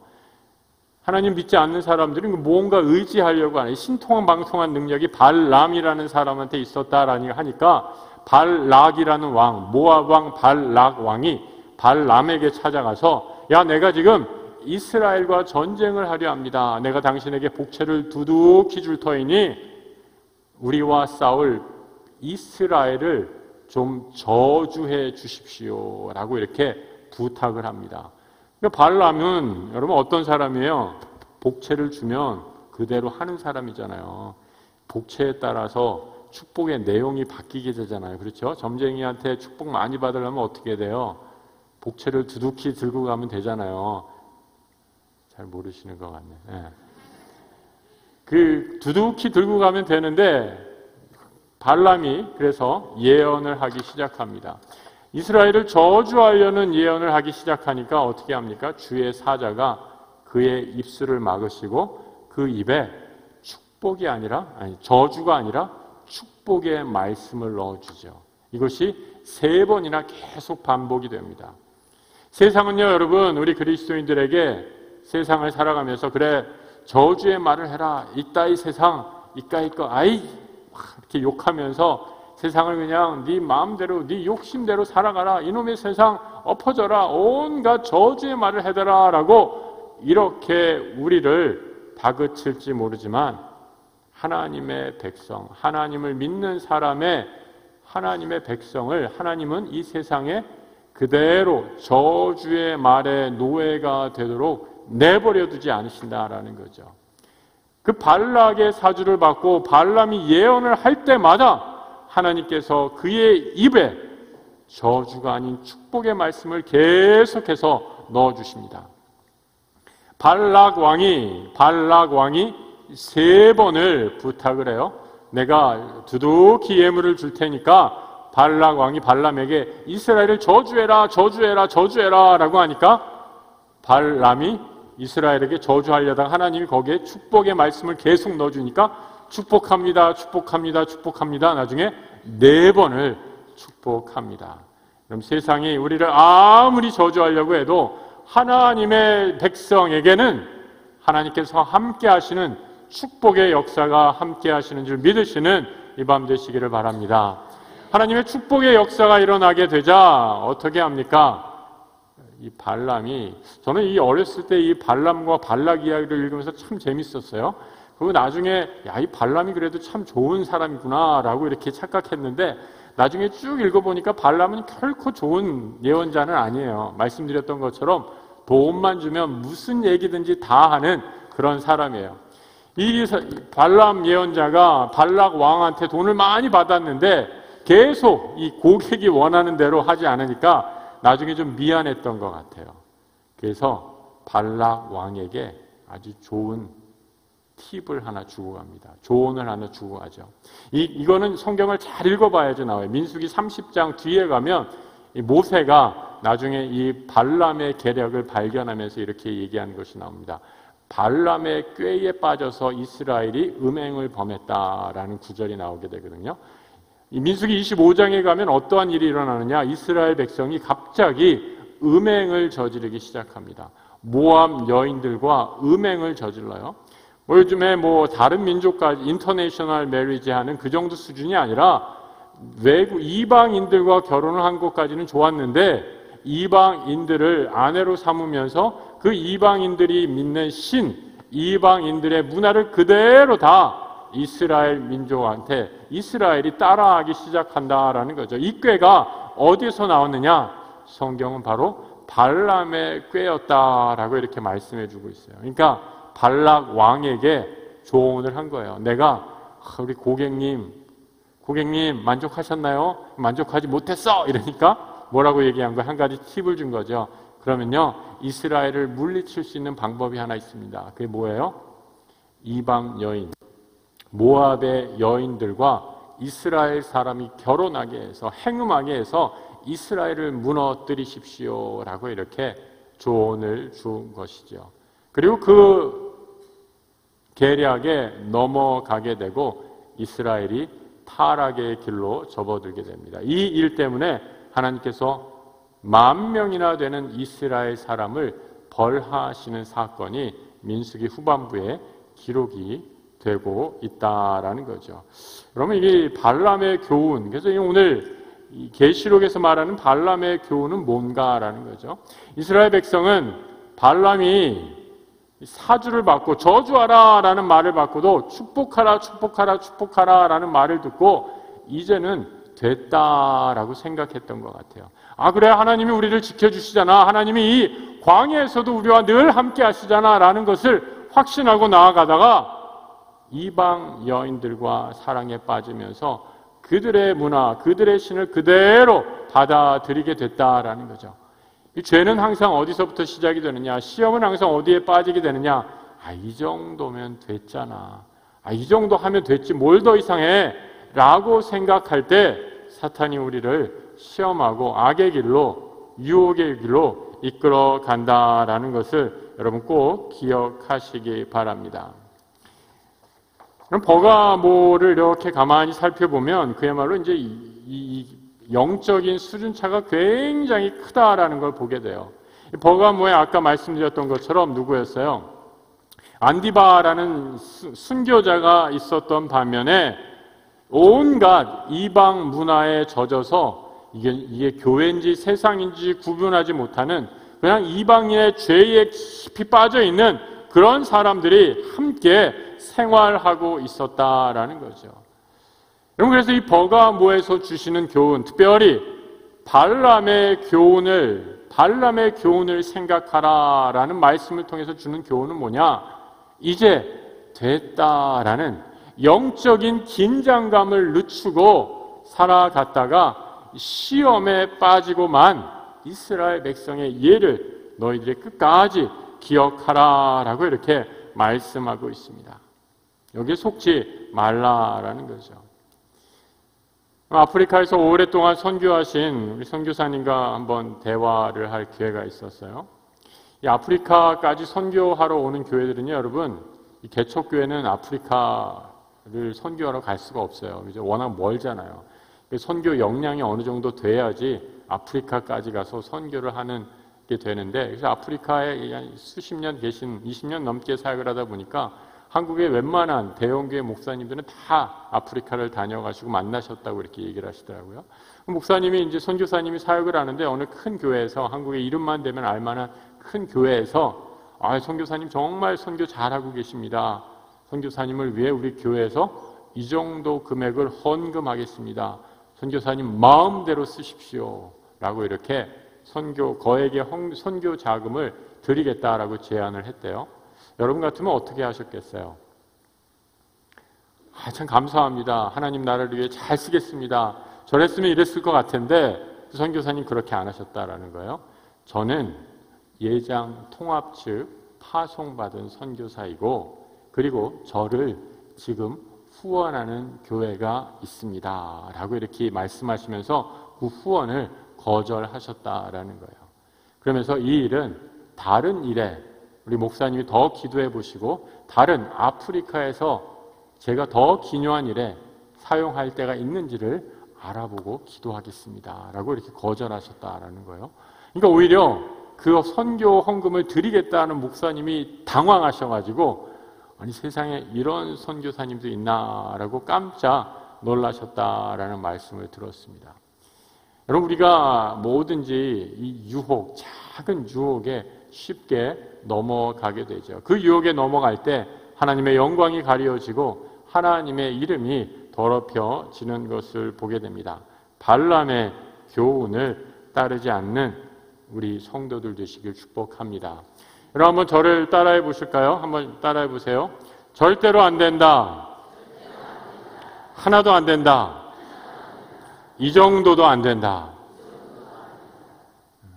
하나님 믿지 않는 사람들이 뭔가 의지하려고 하는 신통방통한 능력이 발람이라는 사람한테 있었다라니 하니까 발락이라는 왕, 모압 왕 발락 왕이 발람에게 찾아가서 야, 내가 지금 이스라엘과 전쟁을 하려 합니다. 내가 당신에게 복채를 두둑히 줄 터이니 우리와 싸울 이스라엘을 좀 저주해 주십시오 라고 이렇게 부탁을 합니다. 그러니까 발람은 여러분 어떤 사람이에요? 복채를 주면 그대로 하는 사람이잖아요. 복채에 따라서 축복의 내용이 바뀌게 되잖아요. 그렇죠? 점쟁이한테 축복 많이 받으려면 어떻게 돼요? 복채를 두둑히 들고 가면 되잖아요. 잘 모르시는 것 같네. 네. 그 두둑히 들고 가면 되는데 발람이 그래서 예언을 하기 시작합니다. 이스라엘을 저주하려는 예언을 하기 시작하니까 어떻게 합니까? 주의 사자가 그의 입술을 막으시고 그 입에 저주가 아니라 축복의 말씀을 넣어주죠. 이것이 3번이나 계속 반복이 됩니다. 세상은요, 여러분, 우리 그리스도인들에게 세상을 살아가면서 그래, 저주의 말을 해라. 이따위 세상, 이까이 거, 이렇게 욕하면서 세상을 그냥 네 마음대로, 네 욕심대로 살아가라. 이놈의 세상 엎어져라. 온갖 저주의 말을 해대라. 라고 이렇게 우리를 다그칠지 모르지만 하나님의 백성, 하나님을 믿는 사람의 하나님의 백성을 하나님은 이 세상에 그대로 저주의 말의 노예가 되도록 내버려 두지 않으신다라는 거죠. 그 발락의 사주를 받고 발람이 예언을 할 때마다 하나님께서 그의 입에 저주가 아닌 축복의 말씀을 계속해서 넣어주십니다. 발락 왕이 3번을 부탁을 해요. 내가 두둑히 예물을 줄 테니까 발락 왕이 발람에게 이스라엘을 저주해라 라고 하니까 발람이 이스라엘에게 저주하려다가 하나님이 거기에 축복의 말씀을 계속 넣어주니까 축복합니다. 나중에 4번을 축복합니다. 그럼 세상이 우리를 아무리 저주하려고 해도 하나님의 백성에게는 하나님께서 함께 하시는 축복의 역사가 함께 하시는 줄 믿으시는 이 밤 되시기를 바랍니다. 하나님의 축복의 역사가 일어나게 되자 어떻게 합니까? 이 발람이, 저는 이 어렸을 때 이 발람과 발락 이야기를 읽으면서 참 재밌었어요. 그리고 나중에 이 발람이 그래도 참 좋은 사람이구나 라고 이렇게 착각했는데 나중에 쭉 읽어보니까 발람은 결코 좋은 예언자는 아니에요. 말씀드렸던 것처럼 돈만 주면 무슨 얘기든지 다 하는 그런 사람이에요. 이 발람 예언자가 발락 왕한테 돈을 많이 받았는데 계속 이 고객이 원하는 대로 하지 않으니까 나중에 좀 미안했던 것 같아요. 그래서 발락 왕에게 아주 좋은 팁을 하나 주고 갑니다. 조언을 하나 주고 가죠. 이거는 성경을 잘 읽어봐야지 나와요. 민수기 30장 뒤에 가면 이 모세가 나중에 이 발람의 계략을 발견하면서 이렇게 얘기하는 것이 나옵니다. 발람의 꾀에 빠져서 이스라엘이 음행을 범했다라는 구절이 나오게 되거든요. 이 민수기 25장에 가면 어떠한 일이 일어나느냐? 이스라엘 백성이 갑자기 음행을 저지르기 시작합니다. 모압 여인들과 음행을 저질러요. 요즘에 다른 민족까지 인터내셔널 메리지 하는 그 정도 수준이 아니라 외국 이방인들과 결혼을 한 것까지는 좋았는데 이방인들을 아내로 삼으면서 그 이방인들이 믿는 이방인들의 문화를 그대로 다 이스라엘 민족한테 이스라엘이 따라하기 시작한다라는 거죠. 이 꾀가 어디서 나왔느냐? 성경은 바로 발람의 꾀였다라고 이렇게 말씀해 주고 있어요. 그러니까 발락 왕에게 조언을 한 거예요. 내가 우리 고객님 만족하셨나요? 만족하지 못했어! 이러니까 뭐라고 얘기한 거예요? 한 가지 팁을 준 거죠. 그러면요, 이스라엘을 물리칠 수 있는 방법이 하나 있습니다. 그게 뭐예요? 이방 여인, 모압의 여인들과 이스라엘 사람이 결혼하게 해서 행음하게 해서 이스라엘을 무너뜨리십시오 라고 이렇게 조언을 준 것이죠. 그리고 그 계략에 넘어가게 되고 이스라엘이 타락의 길로 접어들게 됩니다. 이 일 때문에 하나님께서 10,000명이나 되는 이스라엘 사람을 벌하시는 사건이 민수기 후반부에 기록이 되고 있다라는 거죠. 그러면 이게 발람의 교훈, 그래서 오늘 계시록에서 말하는 발람의 교훈은 뭔가라는 거죠. 이스라엘 백성은 발람이 사주를 받고 저주하라 라는 말을 받고도 축복하라 축복하라 축복하라 라는 말을 듣고 이제는 됐다라고 생각했던 것 같아요. 아 그래, 하나님이 우리를 지켜주시잖아, 하나님이 이 광야에서도 우리와 늘 함께 하시잖아 라는 것을 확신하고 나아가다가 이방 여인들과 사랑에 빠지면서 그들의 문화, 그들의 신을 그대로 받아들이게 됐다라는 거죠. 이 죄는 항상 어디서부터 시작이 되느냐, 시험은 항상 어디에 빠지게 되느냐, 이 정도면 됐잖아, 이 정도 하면 됐지 뭘 더 이상해 라고 생각할 때 사탄이 우리를 시험하고 악의 길로, 유혹의 길로 이끌어 간다라는 것을 여러분 꼭 기억하시기 바랍니다. 그럼 버가모를 이렇게 가만히 살펴보면 그야말로 이제 이 영적인 수준차가 굉장히 크다라는 걸 보게 돼요. 버가모에 아까 말씀드렸던 것처럼 누구였어요? 안디바라는 순교자가 있었던 반면에 온갖 이방 문화에 젖어서 이게 교회인지 세상인지 구분하지 못하는 그냥 이방인의 죄에 깊이 빠져 있는 그런 사람들이 함께 생활하고 있었다라는 거죠. 여러분, 그래서 이 버가모에서 주시는 교훈, 특별히 발람의 교훈을 생각하라라는 말씀을 통해서 주는 교훈은 뭐냐? 이제 됐다라는 영적인 긴장감을 늦추고 살아갔다가 시험에 빠지고만 이스라엘 백성의 예를 너희들이 끝까지 기억하라라고 이렇게 말씀하고 있습니다. 여기에 속지 말라라는 거죠. 아프리카에서 오랫동안 선교하신 우리 선교사님과 한번 대화를 할 기회가 있었어요. 이 아프리카까지 선교하러 오는 교회들은요, 여러분, 이 개척교회는 아프리카를 선교하러 갈 수가 없어요. 이제 워낙 멀잖아요. 선교 역량이 어느 정도 돼야지 아프리카까지 가서 선교를 하는 게 되는데, 그래서 아프리카에 수십 년 계신 20년 넘게 사역을 하다 보니까 한국의 웬만한 대형교회 목사님들은 다 아프리카를 다녀가시고 만나셨다고 이렇게 얘기를 하시더라고요. 목사님이 이제 선교사님이 사역을 하는데 어느 큰 교회에서, 한국의 이름만 되면 알만한 큰 교회에서 선교사님 정말 선교 잘하고 계십니다. 선교사님을 위해 우리 교회에서 이 정도 금액을 헌금하겠습니다. 선교사님 마음대로 쓰십시오 라고 이렇게 거액의 선교 자금을 드리겠다라고 제안을 했대요. 여러분 같으면 어떻게 하셨겠어요? 참 감사합니다. 하나님 나라를 위해 잘 쓰겠습니다. 저랬으면 이랬을 것 같은데 선교사님 그렇게 안 하셨다라는 거예요. 저는 예장 통합 측 파송받은 선교사이고, 그리고 저를 지금 후원하는 교회가 있습니다 라고 이렇게 말씀하시면서 그 후원을 거절하셨다라는 거예요. 그러면서 이 일은 다른 일에 우리 목사님이 더 기도해 보시고 다른 아프리카에서 제가 더 기묘한 일에 사용할 때가 있는지를 알아보고 기도하겠습니다 라고 이렇게 거절하셨다라는 거예요. 그러니까 오히려 그 선교 헌금을 드리겠다는 목사님이 당황하셔가지고 아니 세상에 이런 선교사님도 있나라고 깜짝 놀라셨다라는 말씀을 들었습니다. 여러분, 우리가 뭐든지 이 유혹, 작은 유혹에 쉽게 넘어가게 되죠. 그 유혹에 넘어갈 때 하나님의 영광이 가려지고 하나님의 이름이 더럽혀지는 것을 보게 됩니다. 발람의 교훈을 따르지 않는 우리 성도들 되시길 축복합니다. 여러분, 한번 저를 따라해 보실까요? 한번 따라해 보세요. 절대로 안 된다. 하나도 안 된다. 이 정도도 안 된다.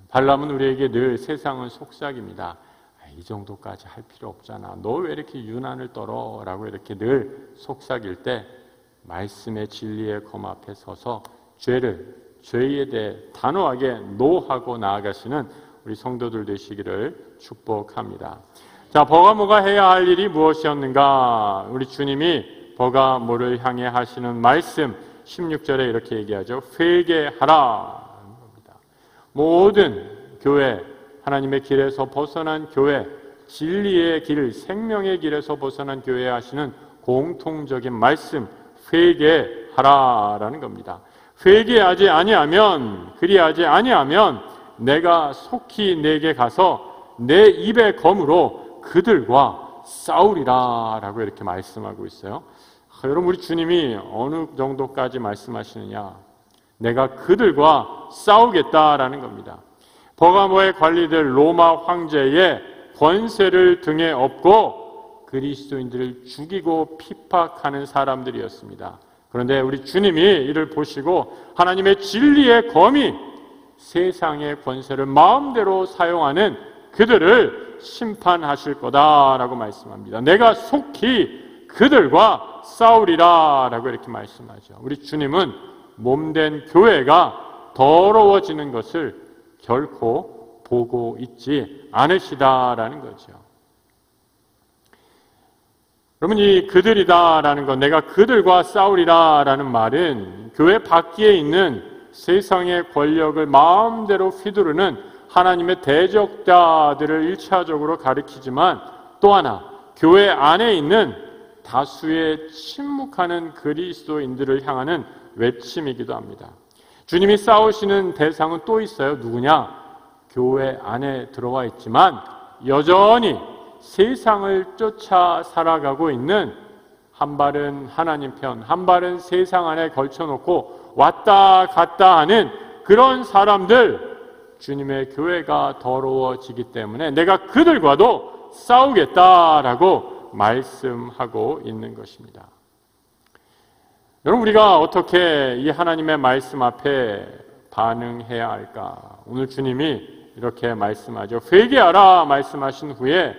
발람은 우리에게 늘 세상은 속삭입니다. 이 정도까지 할 필요 없잖아. 너 왜 이렇게 유난을 떨어? 라고 이렇게 늘 속삭일 때 말씀의 진리의 검 앞에 서서 죄에 대해 단호하게 노하고 나아가시는 우리 성도들 되시기를 축복합니다. 자, 버가모가 해야 할 일이 무엇이었는가? 우리 주님이 버가모를 향해 하시는 말씀 16절에 이렇게 얘기하죠. 회개하라. 모든 교회, 하나님의 길에서 벗어난 교회, 진리의 길, 생명의 길에서 벗어난 교회에 하시는 공통적인 말씀, 회개하라라는 겁니다. 회개하지 아니하면, 그리하지 아니하면 내가 속히 내게 가서 내 입의 검으로 그들과 싸우리라 라고 이렇게 말씀하고 있어요. 여러분, 우리 주님이 어느 정도까지 말씀하시느냐? 내가 그들과 싸우겠다라는 겁니다. 버가모의 관리들 로마 황제의 권세를 등에 업고 그리스도인들을 죽이고 핍박하는 사람들이었습니다. 그런데 우리 주님이 이를 보시고 하나님의 진리의 검이 세상의 권세를 마음대로 사용하는 그들을 심판하실 거다라고 말씀합니다. 내가 속히 그들과 싸우리라 라고 이렇게 말씀하죠. 우리 주님은 몸된 교회가 더러워지는 것을 결코 보고 있지 않으시다라는 거죠. 여러분, 이 그들이다라는 것, 내가 그들과 싸우리라라는 말은 교회 밖에 있는 세상의 권력을 마음대로 휘두르는 하나님의 대적자들을 1차적으로 가리키지만 또 하나 교회 안에 있는 다수의 침묵하는 그리스도인들을 향하는 외침이기도 합니다. 주님이 싸우시는 대상은 또 있어요. 누구냐? 교회 안에 들어와 있지만 여전히 세상을 쫓아 살아가고 있는 한 발은 하나님 편, 한 발은 세상 안에 걸쳐놓고 왔다 갔다 하는 그런 사람들, 주님의 교회가 더러워지기 때문에 내가 그들과도 싸우겠다라고 말씀하고 있는 것입니다. 여러분, 우리가 어떻게 이 하나님의 말씀 앞에 반응해야 할까? 오늘 주님이 이렇게 말씀하죠. 회개하라 말씀하신 후에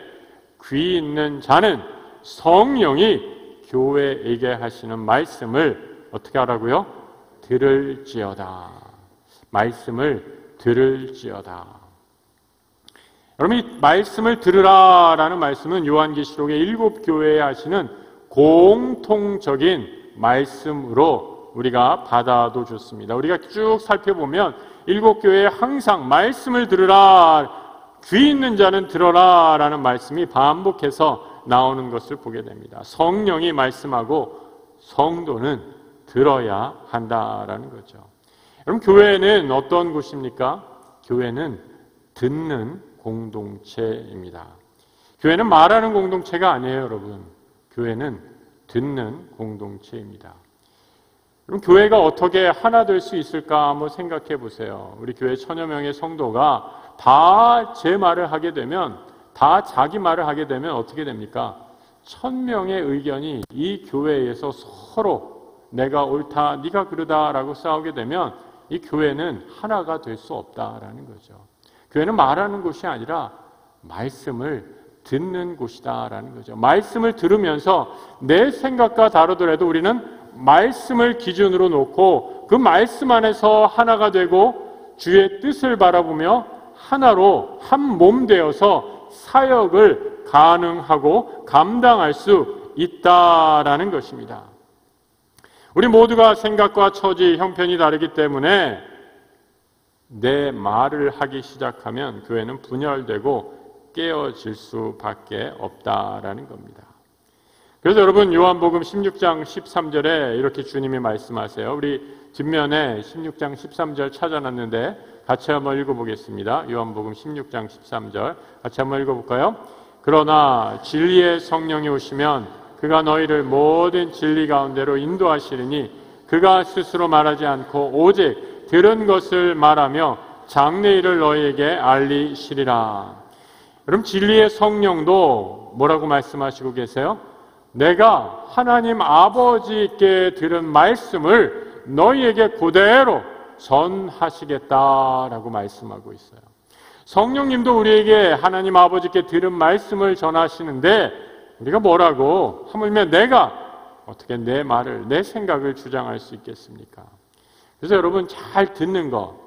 귀 있는 자는 성령이 교회에게 하시는 말씀을 어떻게 하라고요? 들을지어다. 말씀을 들을지어다. 여러분, 이 말씀을 들으라라는 말씀은 요한계시록의 7교회에 하시는 공통적인 말씀으로 우리가 받아도 좋습니다. 우리가 쭉 살펴보면 7교회에 항상 말씀을 들으라, 귀 있는 자는 들어라 라는 말씀이 반복해서 나오는 것을 보게 됩니다. 성령이 말씀하고 성도는 들어야 한다라는 거죠. 여러분, 교회는 어떤 곳입니까? 교회는 듣는 공동체입니다. 교회는 말하는 공동체가 아니에요, 여러분. 교회는 듣는 공동체입니다. 그럼 교회가 어떻게 하나 될 수 있을까 한번 생각해 보세요. 우리 교회 1000여 명의 성도가 다 제 말을 하게 되면, 다 자기 말을 하게 되면 어떻게 됩니까? 1000명의 의견이 이 교회에서 서로 내가 옳다, 네가 그러다라고 싸우게 되면 이 교회는 하나가 될 수 없다라는 거죠. 교회는 말하는 곳이 아니라 말씀을 듣는 곳이다라는 거죠. 말씀을 들으면서 내 생각과 다르더라도 우리는 말씀을 기준으로 놓고 그 말씀 안에서 하나가 되고 주의 뜻을 바라보며 하나로 한 몸 되어서 사역을 가능하고 감당할 수 있다라는 것입니다. 우리 모두가 생각과 처지, 형편이 다르기 때문에 내 말을 하기 시작하면 교회는 분열되고 깨어질 수밖에 없다라는 겁니다. 그래서 여러분 요한복음 16장 13절에 이렇게 주님이 말씀하세요. 우리 뒷면에 16장 13절 찾아놨는데 같이 한번 읽어보겠습니다. 요한복음 16장 13절 같이 한번 읽어볼까요? 그러나 진리의 성령이 오시면 그가 너희를 모든 진리 가운데로 인도하시리니 그가 스스로 말하지 않고 오직 들은 것을 말하며 장래일을 너희에게 알리시리라. 그럼 진리의 성령도 뭐라고 말씀하시고 계세요? 내가 하나님 아버지께 들은 말씀을 너희에게 그대로 전하시겠다라고 말씀하고 있어요. 성령님도 우리에게 하나님 아버지께 들은 말씀을 전하시는데 우리가 뭐라고 하물며 내가 어떻게 내 말을, 내 생각을 주장할 수 있겠습니까? 그래서 여러분 잘 듣는 거,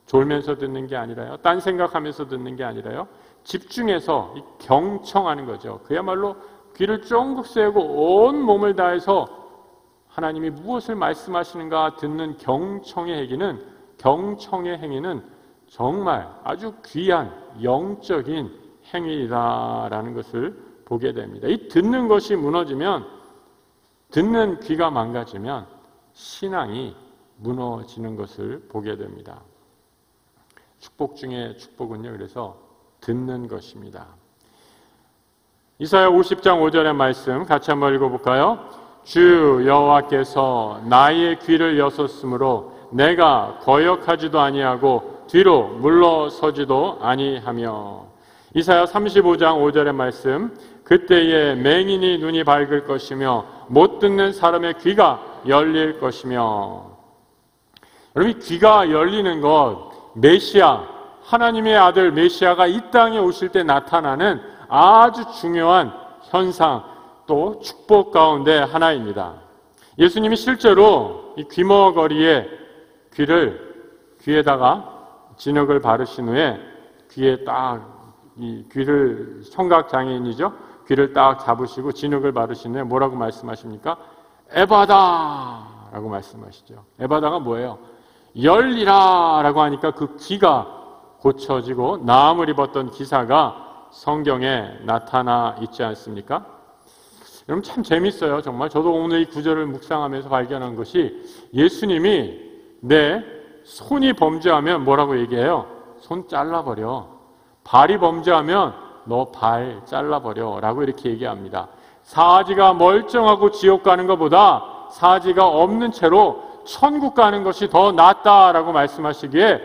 졸면서 듣는 게 아니라요, 딴 생각하면서 듣는 게 아니라요, 집중해서 경청하는 거죠. 그야말로 귀를 쫑긋 세우고 온 몸을 다해서 하나님이 무엇을 말씀하시는가 듣는 경청의 행위는 정말 아주 귀한 영적인 행위라는 것을 보게 됩니다. 이 듣는 것이 무너지면, 듣는 귀가 망가지면 신앙이 무너지는 것을 보게 됩니다. 축복 중에 축복은요, 그래서 듣는 것입니다. 이사야 50장 5절의 말씀 같이 한번 읽어볼까요? 주 여호와께서 나의 귀를 여섰으므로 내가 거역하지도 아니하고 뒤로 물러서지도 아니하며. 이사야 35장 5절의 말씀, 그때에 맹인이 눈이 밝을 것이며 못 듣는 사람의 귀가 열릴 것이며. 여러분, 귀가 열리는 것, 메시아, 하나님의 아들 메시아가 이 땅에 오실 때 나타나는 아주 중요한 현상, 또 축복 가운데 하나입니다. 예수님이 실제로 이 귀머거리에 귀에다가 진흙을 바르신 후에 귀에 딱 이 귀를, 청각장애인이죠, 귀를 딱 잡으시고 진흙을 바르신 후에 뭐라고 말씀하십니까? 에바다 라고 말씀하시죠. 에바다가 뭐예요? 열리라 라고 하니까 그 귀가 고쳐지고 나음을 입었던 기사가 성경에 나타나 있지 않습니까? 여러분 참 재밌어요. 정말 저도 오늘 이 구절을 묵상하면서 발견한 것이, 예수님이 내 손이 범죄하면 뭐라고 얘기해요? 손 잘라버려. 발이 범죄하면 너 발 잘라버려 라고 이렇게 얘기합니다. 사지가 멀쩡하고 지옥 가는 것보다 사지가 없는 채로 천국 가는 것이 더 낫다라고 말씀하시기에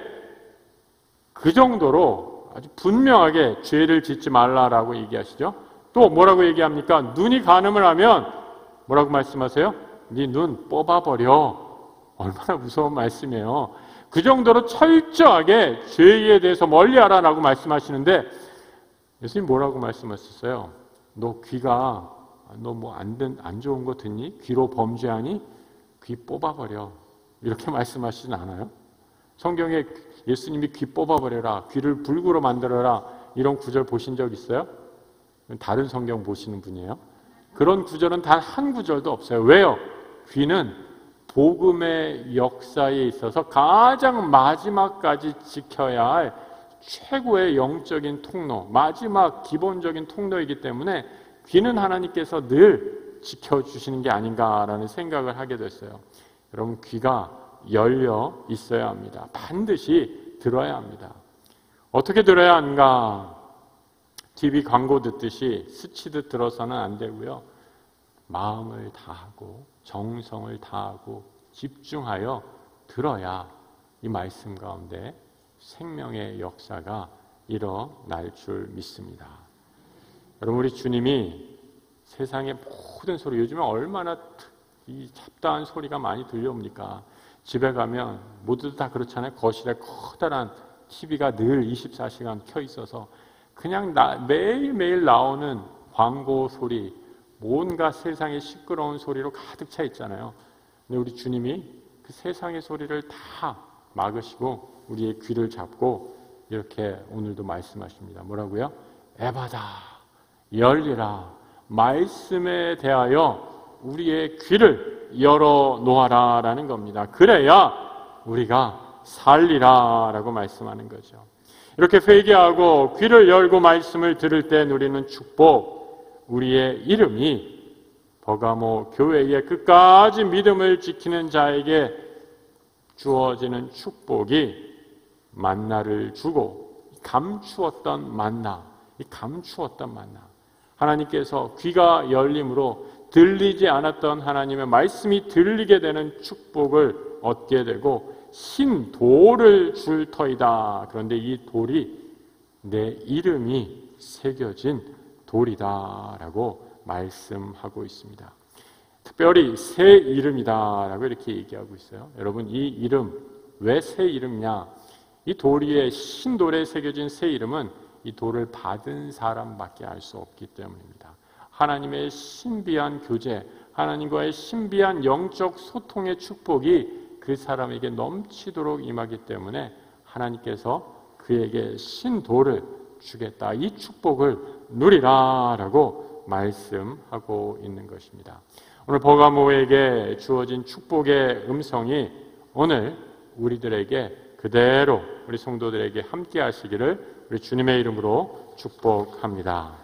그 정도로 아주 분명하게 죄를 짓지 말라라고 얘기하시죠. 또 뭐라고 얘기합니까? 눈이 간음을 하면 뭐라고 말씀하세요? 네 눈 뽑아버려. 얼마나 무서운 말씀이에요. 그 정도로 철저하게 죄에 대해서 멀리하라라고 말씀하시는데, 예수님 뭐라고 말씀하셨어요? 너 귀가, 너 뭐 안 좋은 거 듣니? 귀로 범죄하니? 귀 뽑아버려. 이렇게 말씀하시진 않아요? 성경에 예수님이 귀 뽑아버려라, 귀를 불구로 만들어라, 이런 구절 보신 적 있어요? 다른 성경 보시는 분이에요? 그런 구절은 단 한 구절도 없어요. 왜요? 귀는 복음의 역사에 있어서 가장 마지막까지 지켜야 할 최고의 영적인 통로, 마지막 기본적인 통로이기 때문에 귀는 하나님께서 늘 지켜주시는 게 아닌가라는 생각을 하게 됐어요. 여러분, 귀가 열려 있어야 합니다. 반드시 들어야 합니다. 어떻게 들어야 하는가? TV 광고 듣듯이 스치듯 들어서는 안 되고요. 마음을 다하고 정성을 다하고 집중하여 들어야 이 말씀 가운데 생명의 역사가 일어날 줄 믿습니다. 여러분, 우리 주님이 세상의 모든 소리, 요즘에 얼마나 이 잡다한 소리가 많이 들려옵니까? 집에 가면 모두 다 그렇잖아요. 거실에 커다란 TV가 늘 24시간 켜 있어서 그냥 매일매일 나오는 광고 소리, 뭔가 세상의 시끄러운 소리로 가득 차 있잖아요. 근데 우리 주님이 그 세상의 소리를 다 막으시고 우리의 귀를 잡고 이렇게 오늘도 말씀하십니다. 뭐라고요? 에바다, 열리라, 말씀에 대하여 우리의 귀를 열어놓아라 라는 겁니다. 그래야 우리가 살리라 라고 말씀하는 거죠. 이렇게 회개하고 귀를 열고 말씀을 들을 때 누리는 축복, 우리의 이름이 버가모 교회에 끝까지 믿음을 지키는 자에게 주어지는 축복이 만나를 주고 감추었던 만나, 이 감추었던 만나. 하나님께서 귀가 열림으로 들리지 않았던 하나님의 말씀이 들리게 되는 축복을 얻게 되고 흰 돌을 줄 터이다. 그런데 이 돌이 내 이름이 새겨진 돌이다라고 말씀하고 있습니다. 특별히 새 이름이다라고 이렇게 얘기하고 있어요. 여러분, 이 이름 왜 새 이름이냐? 이 돌 위에 흰 돌에 새겨진 새 이름은 이 돌을 받은 사람밖에 알 수 없기 때문입니다. 하나님의 신비한 교제, 하나님과의 신비한 영적 소통의 축복이 그 사람에게 넘치도록 임하기 때문에 하나님께서 그에게 신돌을 주겠다. 이 축복을 누리라라고 말씀하고 있는 것입니다. 오늘 버가모에게 주어진 축복의 음성이 오늘 우리들에게 그대로 우리 성도들에게 함께 하시기를 우리 주님의 이름으로 축복합니다.